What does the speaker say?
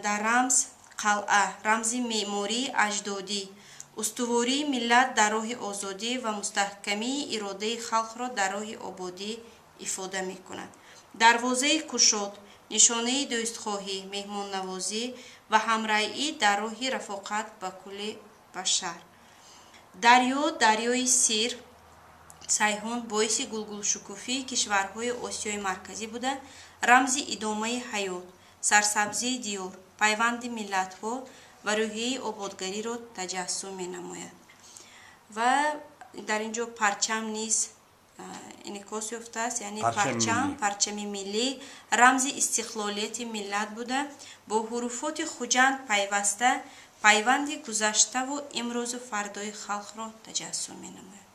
дар рамз қалъа, рамзи меъмории аҷдодӣ, устувории миллат дар роҳи озодӣ ва мустаҳкамии иродаи халқро дар роҳи ободӣ ифода мекунад. Дарвозаи кушод, нишонаи дӯстхоҳӣ, меҳмоннавозӣ ва ҳамраҳӣ дар роҳи рафоқат ба кулли башар. Дарё, дарёи сир, Сайҳун боиси гулгулшукуфии кишварҳои Осиёи Марказӣ буда, рамзи идомаи ҳаёт, сарсабзии диёр, пайванди миллатҳо ва рӯҳияи ободгариро таҷассум менамояд. Ва дар ин ҷо парчам низ инъикос ёфтааст, яъне парчами миллӣ рамзи истиқлолияти миллат буда, бо ҳуруфоти хуҷанд пайваста пайванди гузаштаву имрӯзу фардои халқро таҷассум менамояд.